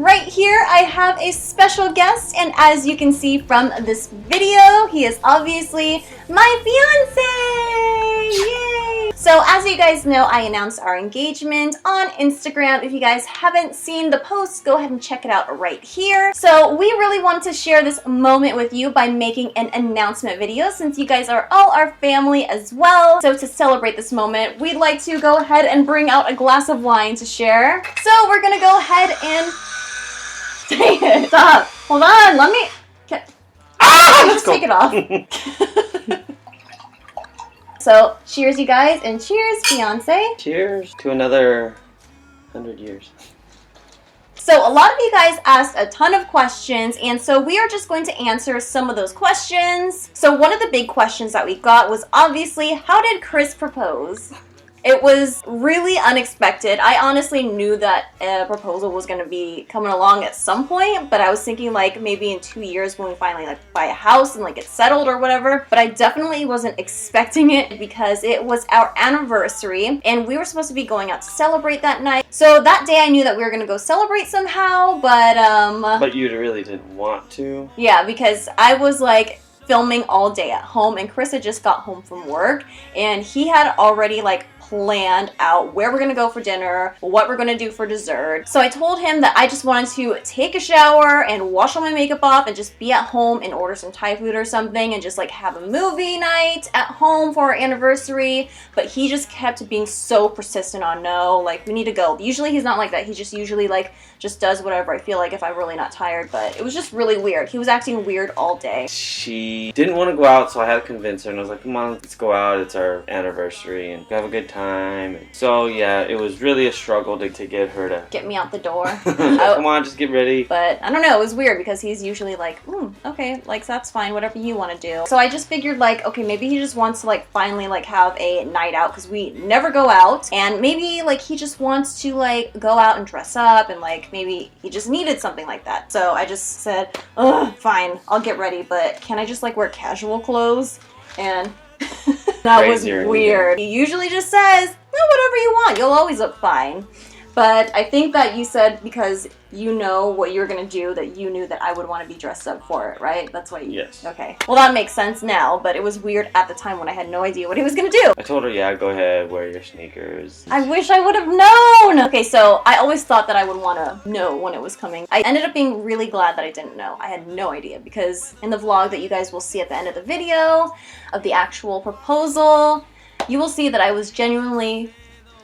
right here I have a special guest, and as you can see from this video, he is obviously my fiance! Yay! So as you guys know, I announced our engagement on Instagram. If you guys haven't seen the post, go ahead and check it out right here. So we really want to share this moment with you by making an announcement video, since you guys are all our family as well. So to celebrate this moment, we'd like to go ahead and bring out a glass of wine to share. So we're gonna go ahead and... Dang it, stop. Hold on, let me... Let's take it off. So, cheers you guys, and cheers, fiance. Cheers to another 100 years. So a lot of you guys asked a ton of questions, and so we are just going to answer some of those questions. So one of the big questions that we got was obviously, how did Kris propose? It was really unexpected. I honestly knew that a proposal was going to be coming along at some point, but I was thinking like maybe in 2 years when we finally like buy a house and like get settled or whatever. But I definitely wasn't expecting it because it was our anniversary and we were supposed to be going out to celebrate that night. So that day I knew that we were going to go celebrate somehow, but you really didn't want to. Yeah, because I was like filming all day at home, and Kris had just got home from work, and he had already like planned out where we're gonna go for dinner, what we're gonna do for dessert. So I told him that I just wanted to take a shower and wash all my makeup off and just be at home and order some Thai food or something and just like have a movie night at home for our anniversary. But he just kept being so persistent on no, like we need to go. Usually he's not like that. He just usually like just does whatever I feel like if I'm really not tired. But it was just really weird. He was acting weird all day. She didn't want to go out, so I had to convince her, and I was like, come on, let's go out. It's our anniversary and have a good time. And so yeah, it was really a struggle to get her to get me out the door. Come on, just get ready. But I don't know, it was weird because he's usually like, okay, like that's fine, whatever you want to do. So I just figured like, okay, maybe he just wants to like finally like have a night out because we never go out, and maybe like he just wants to like go out and dress up, and like maybe he just needed something like that. So I just said, fine, I'll get ready, but can I just like wear casual clothes? And that was weird. He usually just says, whatever you want, you'll always look fine. But I think that you said because you know what you're gonna do, that you knew that I would want to be dressed up for it, right? That's why you... Yes. Okay. Well, that makes sense now, but it was weird at the time when I had no idea what he was gonna do. I told her, yeah, go ahead, wear your sneakers. I wish I would have known! Okay, so I always thought that I would want to know when it was coming. I ended up being really glad that I didn't know. I had no idea, because in the vlog that you guys will see at the end of the video, of the actual proposal, you will see that I was genuinely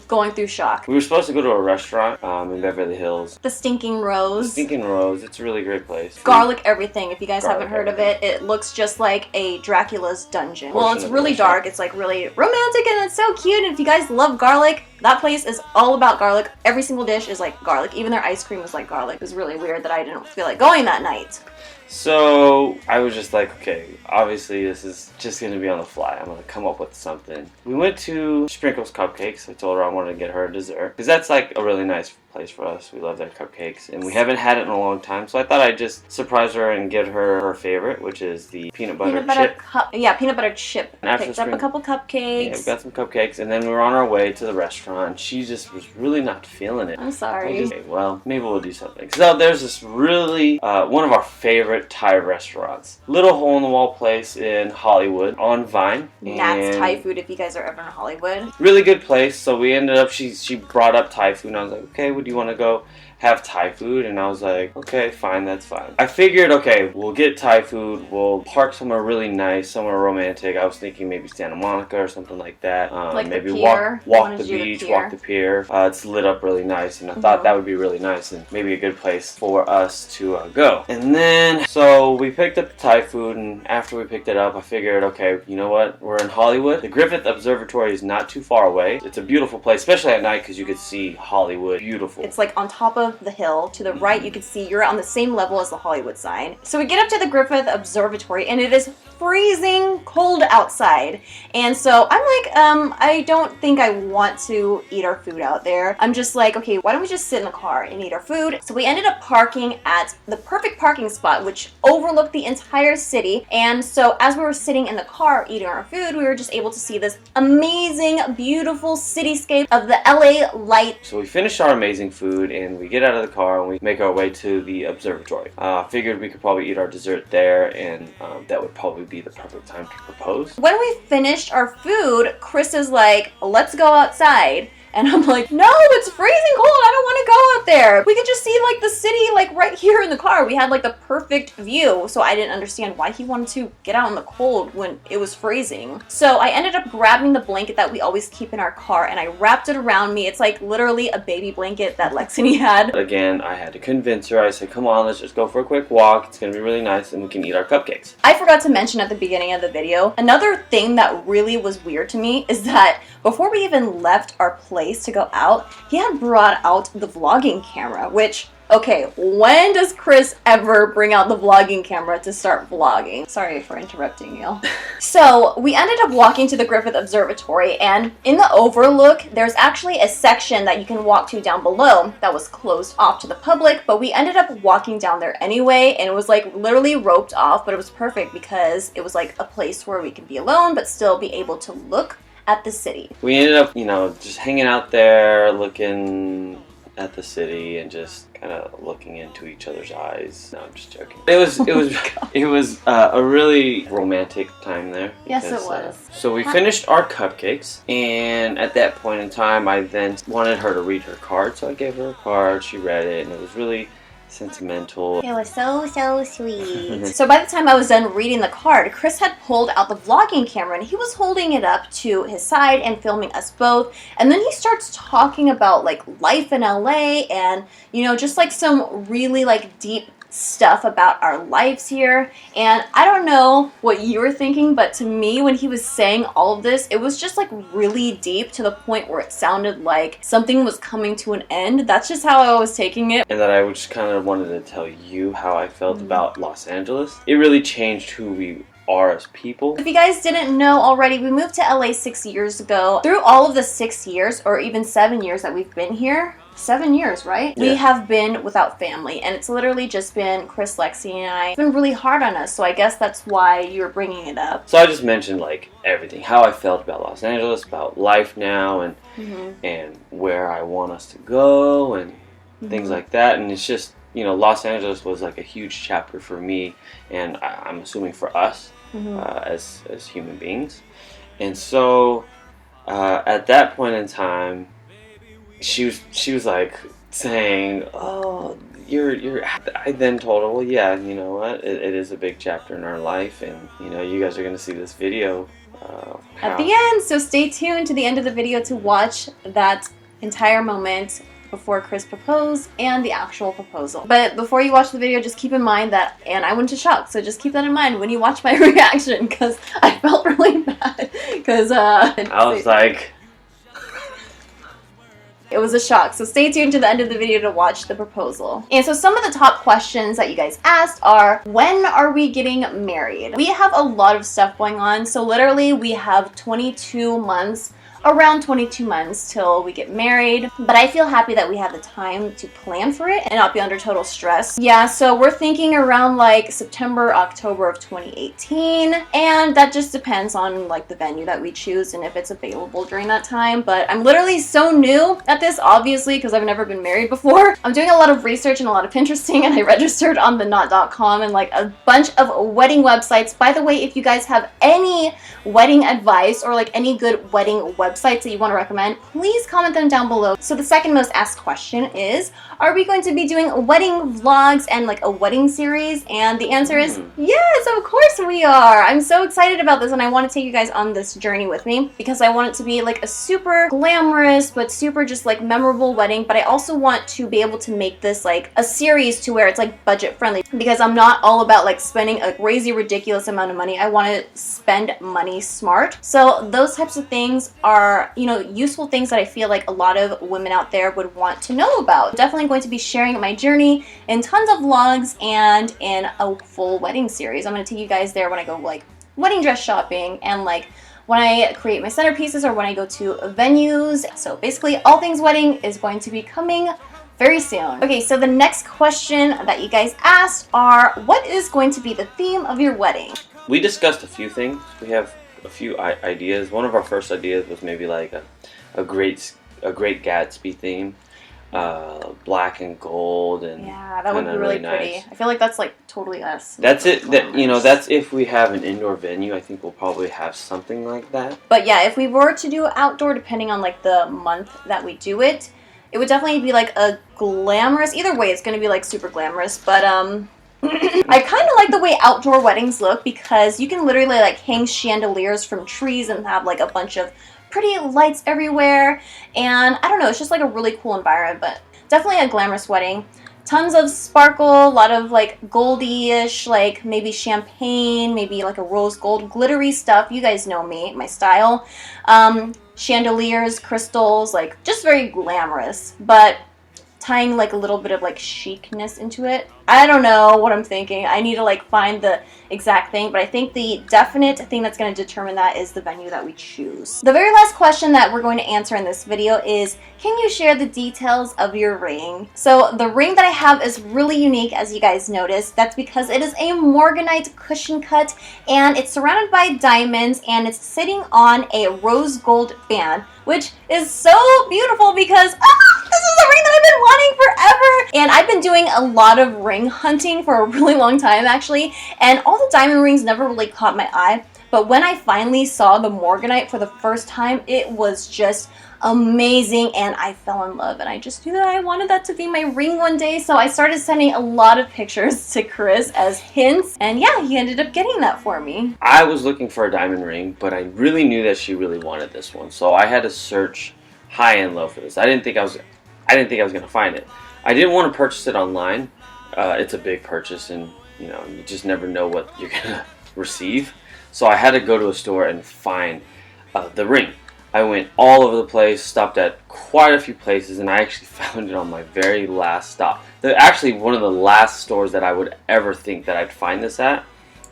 going through shock. We were supposed to go to a restaurant in Beverly Hills. The Stinking Rose. The Stinking Rose. It's a really great place. Garlic everything. If you guys haven't heard of it, it looks just like a Dracula's dungeon. Well, it's really dark. It's like really romantic and it's so cute. And if you guys love garlic, that place is all about garlic. Every single dish is like garlic. Even their ice cream was like garlic. It was really weird that I didn't feel like going that night. So I was just like, okay, obviously this is just going to be on the fly. I'm going to come up with something. We went to Sprinkles Cupcakes. I told her I wanted to get her a dessert, because that's like a really nice place for us. We love their cupcakes, and we haven't had it in a long time. So I thought I'd just surprise her and get her her favorite, which is the peanut butter chip. Yeah, peanut butter chip. And Picked up a couple cupcakes. Yeah, we got some cupcakes, and then we were on our way to the restaurant. She just was really not feeling it. I'm sorry. Okay, well, maybe we'll do something. So there's this really, one of our favorite Thai restaurants. Little hole-in-the-wall place in Hollywood on Vine. Nat's Thai food if you guys are ever in Hollywood. Really good place. So we ended up, she brought up Thai food, and I was like, okay, do you want to go have Thai food? And I was like, okay, fine, that's fine. I figured, okay, we'll get Thai food, we'll park somewhere really nice, somewhere romantic. I was thinking maybe Santa Monica or something like that. Like maybe the pier. walk the beach, walk the pier. It's lit up really nice, and I thought that would be really nice and maybe a good place for us to go. And then, so we picked up the Thai food, and after we picked it up, I figured, okay, you know what? We're in Hollywood. The Griffith Observatory is not too far away. It's a beautiful place, especially at night, because you could see Hollywood. Beautiful. It's like on top of the hill. To the right, you can see you're on the same level as the Hollywood sign. So we get up to the Griffith Observatory, and it is freezing cold outside. And so I'm like, I don't think I want to eat our food out there. I'm just like, okay, why don't we just sit in the car and eat our food? So we ended up parking at the perfect parking spot, which overlooked the entire city. And so as we were sitting in the car eating our food, we were just able to see this amazing, beautiful cityscape of the LA light. So we finished our amazing food and we get out of the car and we make our way to the observatory. Figured we could probably eat our dessert there, and that would probably be the perfect time to propose. When we finished our food, Kris is like, let's go outside. And I'm like, no, it's freezing cold. I don't want to go out there. We could just see like the city like right here in the car. We had like the perfect view. So I didn't understand why he wanted to get out in the cold when it was freezing. So I ended up grabbing the blanket that we always keep in our car and I wrapped it around me. It's like literally a baby blanket that Lexini had. Again, I had to convince her. I said, come on, let's just go for a quick walk. It's going to be really nice and we can eat our cupcakes. I forgot to mention at the beginning of the video, another thing that really was weird to me is that before we even left our place to go out, he had brought out the vlogging camera, which, okay, when does Kris ever bring out the vlogging camera to start vlogging? Sorry for interrupting you. So we ended up walking to the Griffith Observatory, and in the overlook, there's actually a section that you can walk to down below that was closed off to the public, but we ended up walking down there anyway, and it was like literally roped off, but it was perfect because it was like a place where we could be alone, but still be able to look at the city. We ended up, just hanging out there, looking at the city and just kind of looking into each other's eyes. No, I'm just joking. It was a really romantic time there. Yes, it was. So we finished our cupcakes, and at that point in time, I then wanted her to read her card, so I gave her a card. She read it, and it was really sentimental. It was so sweet. So by the time I was done reading the card, Kris had pulled out the vlogging camera and he was holding it up to his side and filming us both. And then he starts talking about like life in LA and, just like some really like deep stuff about our lives here. And I don't know what you were thinking, but to me, when he was saying all of this, it was just like really deep to the point where it sounded like something was coming to an end. That's just how I was taking it. And that I just kind of wanted to tell you how I felt about Los Angeles. It really changed who we are as people. If you guys didn't know already, we moved to LA 6 years ago. Through all of the 6 years, or even 7 years that we've been here, 7 years, right? Yeah. We have been without family, and it's literally just been Kris, Lexi, and I. It's been really hard on us, so I guess that's why you were bringing it up. So I just mentioned like everything, how I felt about Los Angeles, about life now, and and where I want us to go, and things like that. And it's just, Los Angeles was like a huge chapter for me, and I'm assuming for us as human beings. And so at that point in time, she was like saying, "Oh, you're." I then told her, "Well, yeah, you know what? It is a big chapter in our life, and you guys are gonna see this video at the end. So stay tuned to the end of the video to watch that entire moment before Kris proposed and the actual proposal. But before you watch the video, just keep in mind that, and I went to shock, so just keep that in mind when you watch my reaction, because I felt really bad. Because I was like." It was a shock. So stay tuned to the end of the video to watch the proposal. And so some of the top questions that you guys asked are, when are we getting married? We have a lot of stuff going on. So literally we have 22 months, around 22 months till we get married. But I feel happy that we have the time to plan for it and not be under total stress. Yeah, so we're thinking around like September, October of 2018. And that just depends on like the venue that we choose and if it's available during that time. But I'm literally so new at this, obviously, because I've never been married before. I'm doing a lot of research and a lot of Pinteresting, and I registered on the knot.com and like a bunch of wedding websites. By the way, if you guys have any wedding advice or like any good wedding websites that you want to recommend, please comment them down below. So the second most asked question is, are we going to be doing wedding vlogs and like a wedding series? And the answer is yes, of course we are. I'm so excited about this, and I want to take you guys on this journey with me because I want it to be like a super glamorous but super just like memorable wedding. But I also want to be able to make this like a series to where it's like budget friendly, because I'm not all about like spending a crazy ridiculous amount of money. I want to spend money smart. So those types of things are, useful things that I feel like a lot of women out there would want to know about. Definitely going to be sharing my journey in tons of vlogs and in a full wedding series. I'm going to take you guys there when I go like wedding dress shopping and like when I create my centerpieces or when I go to venues. So basically all things wedding is going to be coming very soon. Okay, so the next question that you guys asked are, what is going to be the theme of your wedding? We discussed a few things. We have a few ideas. One of our first ideas was maybe like a great Gatsby theme. Black and gold, and yeah, that would be really pretty. Nice. I feel like that's like totally us. That's it. That, you know, that's if we have an indoor venue. I think we'll probably have something like that. But yeah, if we were to do outdoor, depending on like the month that we do it, it would definitely be like a glamorous. Either way, it's going to be like super glamorous. But I kind of like the way outdoor weddings look because you can literally like hang chandeliers from trees and have like a bunch of pretty lights everywhere, and I don't know, it's just like a really cool environment, but definitely a glamorous wedding. Tons of sparkle, a lot of like goldy-ish, like maybe champagne, maybe like a rose gold glittery stuff. You guys know me, my style. Chandeliers, crystals, like just very glamorous, but tying like a little bit of like chicness into it. I don't know what I'm thinking. I need to like find the exact thing, but I think the definite thing that's going to determine that is the venue that we choose. The very last question that we're going to answer in this video is, can you share the details of your ring? So the ring that I have is really unique, as you guys noticed. That's because it is a morganite cushion cut, and it's surrounded by diamonds, and it's sitting on a rose gold band, which is so beautiful because this is a ring that I've been wanting forever. And I've been doing a lot of ring hunting for a really long time actually, and all the diamond rings never really caught my eye. But when I finally saw the morganite for the first time, it was just amazing, and I fell in love, and I just knew that I wanted that to be my ring one day. So I started sending a lot of pictures to Kris as hints, and yeah, he ended up getting that for me. I was looking for a diamond ring, but I really knew that she really wanted this one, so I had to search high and low for this. I didn't think I was gonna find it. I didn't want to purchase it online. It's a big purchase, and you know, you just never know what you're gonna receive. So I had to go to a store and find the ring. I went all over the place, stopped at quite a few places, and I actually found it on my very last stop. Actually, one of the last stores that I would ever think that I'd find this at,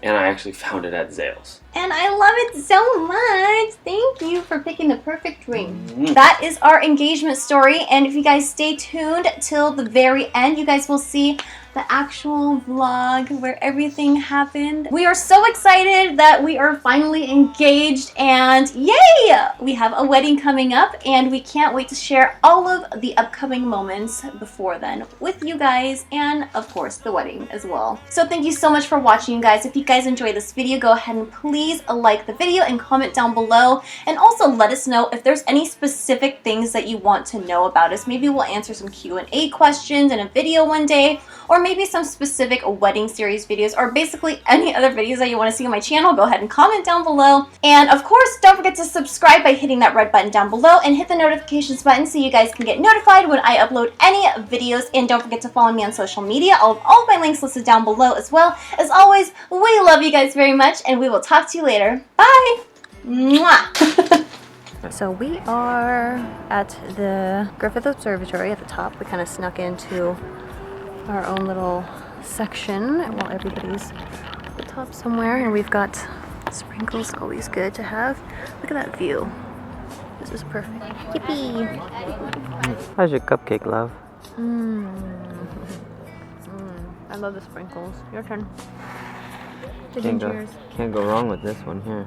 and I actually found it at Zales. And I love it so much. Thank you for picking the perfect ring. That is our engagement story, and if you guys stay tuned till the very end, you guys will see the actual vlog where everything happened. We are so excited that we are finally engaged, and yay! We have a wedding coming up, and we can't wait to share all of the upcoming moments before then with you guys, and of course the wedding as well. So thank you so much for watching, you guys. If you guys enjoyed this video, go ahead and please like the video and comment down below, and also let us know if there's any specific things that you want to know about us. Maybe we'll answer some Q&A questions in a video one day, or maybe some specific wedding series videos, or basically any other videos that you want to see on my channel. Go ahead and comment down below. And of course, don't forget to subscribe by hitting that red button down below and hit the notifications button so you guys can get notified when I upload any videos. And don't forget to follow me on social media. I'll have all of my links listed down below as well. As always, we love you guys very much, and we will talk to you later. Bye! Mwah! So we are at the Griffith Observatory at the top. We kind of snuck into our own little section while everybody's at the top somewhere, and we've got sprinkles, always good to have. Look at that view. This is perfect. Yippee! How's your cupcake, love? I love the sprinkles. Your turn. Can't go wrong with this one here.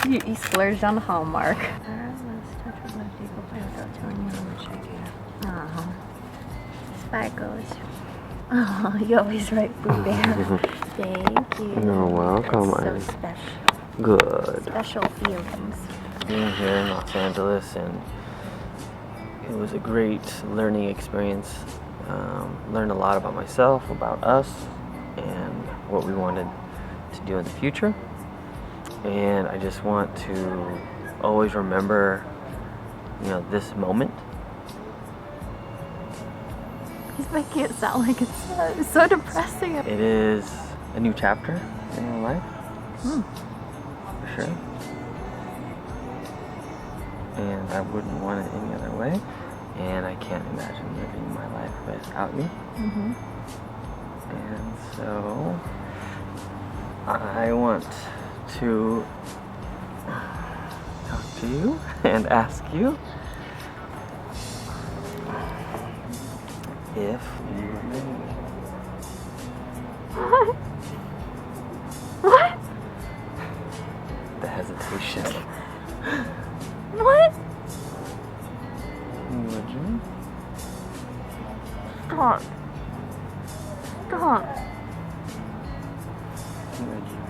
You splurged on Hallmark. Sparkles. Oh, you always write Boob. Thank you. You're welcome. That's so special. Good. Special feelings. Being here in Los Angeles, and it was a great learning experience. Learned a lot about myself, about us, and what we wanted to do in the future. And I just want to always remember, you know, this moment. He's making it sound like it's so depressing. It is a new chapter in your life, for sure. And I wouldn't want it any other way. And I can't imagine living my life without you. And so I want to talk to you and ask you if you remember me. What? What? The hesitation. What? Would you? Stop. Stop. Would you?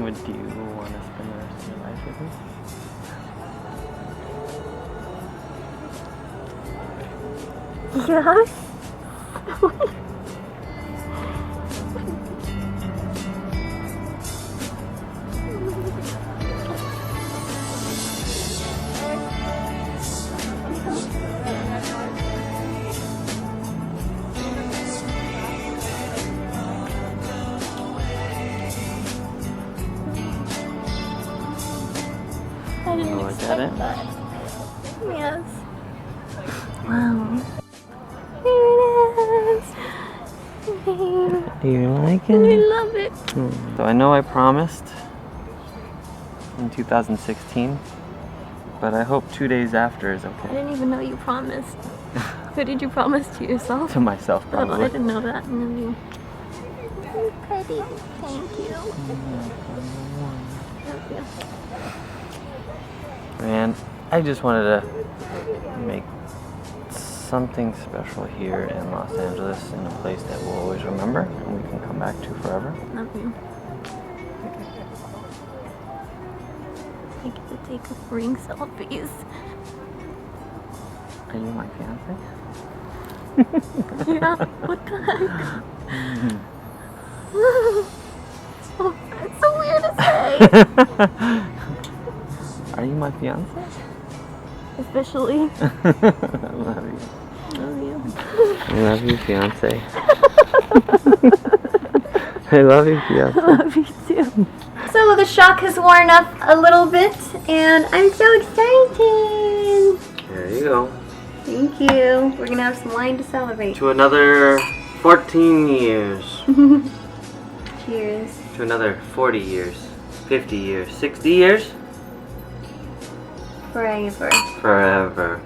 Would you want to spend the rest of your life with me? Yes. I didn't Look at expect it. that. Yes. Wow. Here it is. Do you like I love it. So I know I promised in 2016, but I hope 2 days after is I okay. didn't even know you promised. Who did you promise to yourself? To myself, Oh, I probably. didn't know that. You're pretty. Thank you. Love you. Man, I just wanted to make something special here in Los Angeles in a place that we'll always remember and we can come back to forever. Love you. I get to take ring selfies. Are you my fiance? Yeah, what the heck? Oh, that's so weird to say. Are you my fiance? Officially. I love you. Love you. I love you, fiance. I love you, fiance. Love you too. So the shock has worn off a little bit, and I'm so excited. There you go. Thank you. We're gonna have some wine to celebrate. To another 14 years. Cheers. To another 40 years. 50 years. 60 years? Forever. Forever.